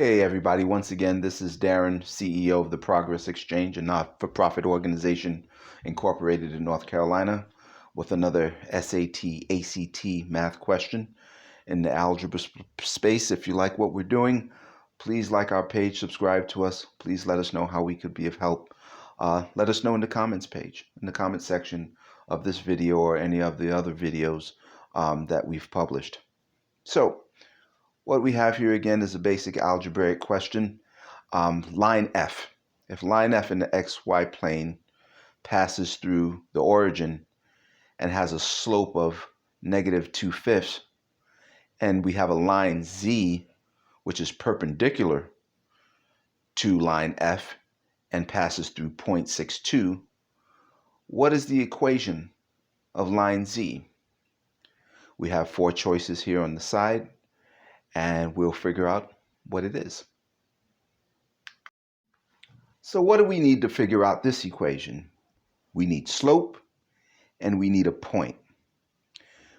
Hey everybody, once again, this is Darren, CEO of the Progress Exchange, a not-for-profit organization incorporated in North Carolina, with another SAT, ACT math question in the algebra space. If you like what we're doing, please like our page, subscribe to us. Please let us know how we could be of help. Let us know in the comments page, in the comment section of this video or any of the other videos that we've published. So, what we have here again is a basic algebraic question. Line F. If line F in the XY plane passes through the origin and has a slope of -2/5, and we have a line Z which is perpendicular to line F and passes through 0.62, what is the equation of line Z? We have four choices here on the side, and we'll figure out what it is. So what do we need to figure out this equation? We need slope and we need a point.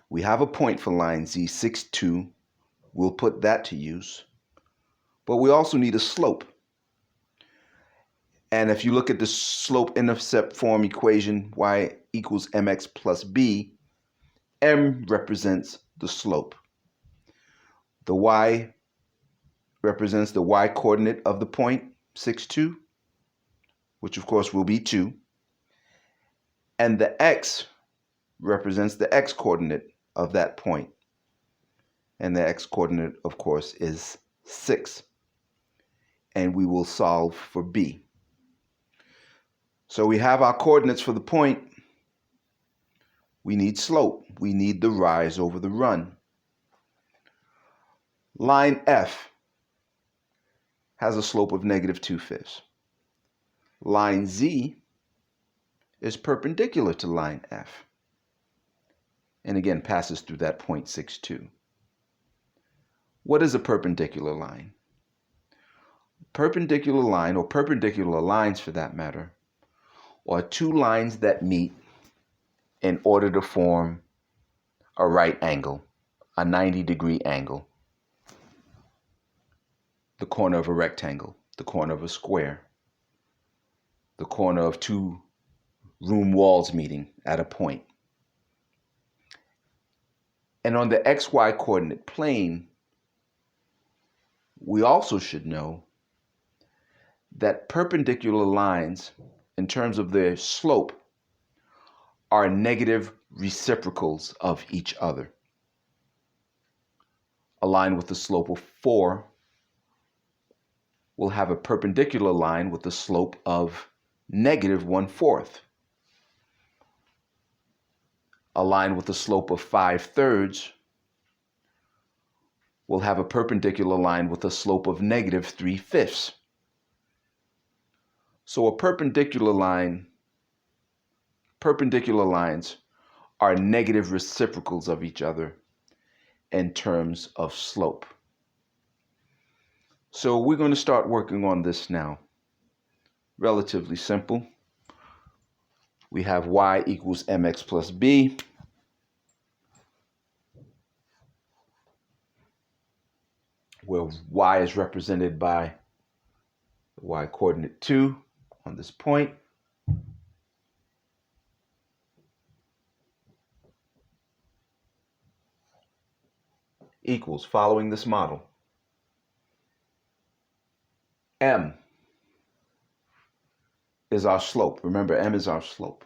We have a point for line Z, 6,2. We'll put that to use. But we also need a slope. And if you look at the slope-intercept form equation, y equals mx plus b, m represents the slope. The y represents the y coordinate of the point, 6,2, which of course will be 2. And the x represents the x coordinate of that point. And the x coordinate, of course, is 6. And we will solve for b. So we have our coordinates for the point. We need slope. We need the rise over the run. Line F has a slope of -2/5. Line Z is perpendicular to line F, and again passes through that 0.62. What is a perpendicular line? Perpendicular line, or perpendicular lines for that matter, are two lines that meet in order to form a right angle, a 90-degree angle. The corner of a rectangle, the corner of a square, the corner of two room walls meeting at a point. And on the XY coordinate plane, we also should know that perpendicular lines, in terms of their slope, are negative reciprocals of each other. A line with a slope of 4 will have a perpendicular line with a slope of -1/4. A line with a slope of 5/3 will have a perpendicular line with a slope of -3/5. So perpendicular lines are negative reciprocals of each other in terms of slope. So we're going to start working on this now. Relatively simple. We have y equals mx plus b. Where y is represented by the y coordinate 2 on this point. Equals, following this model, m is our slope. Remember, m is our slope.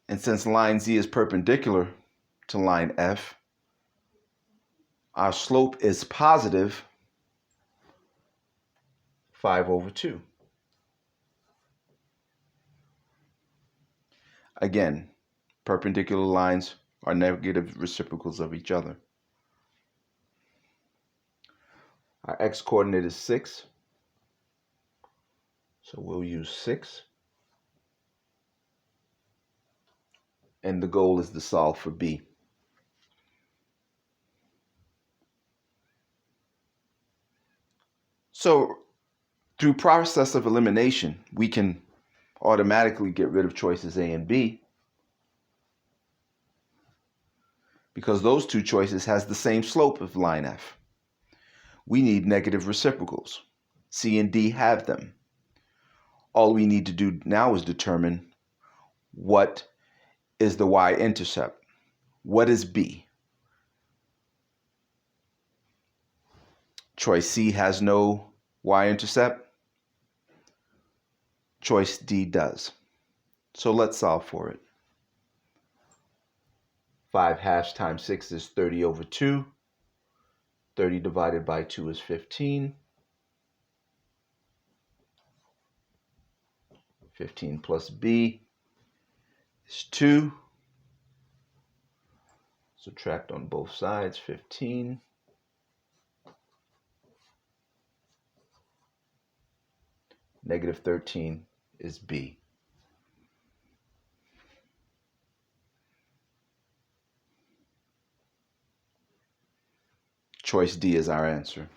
And since line Z is perpendicular to line F, our slope is positive 5/2. Again, perpendicular lines are negative reciprocals of each other. Our x coordinate is 6, so we'll use 6. And the goal is to solve for b. So through process of elimination, we can automatically get rid of choices A and B. because those two choices has the same slope of line F. We need negative reciprocals. C and D have them. All we need to do now is determine what is the y-intercept. What is B? Choice C has no y-intercept. Choice D does. So let's solve for it. 5 halves times 6 is 30 over 2. 30 divided by 2 is 15. 15 plus B is 2. Subtract on both sides, 15. Negative 13 is B. Choice D is our answer.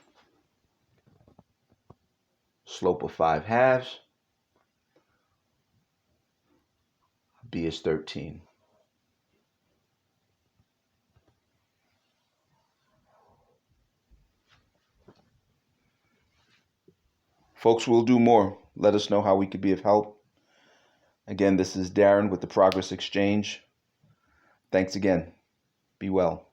Slope of 5 halves. B is 13. Folks, we'll do more. Let us know how we could be of help. Again, this is Darren with the Progress Exchange. Thanks again. Be well.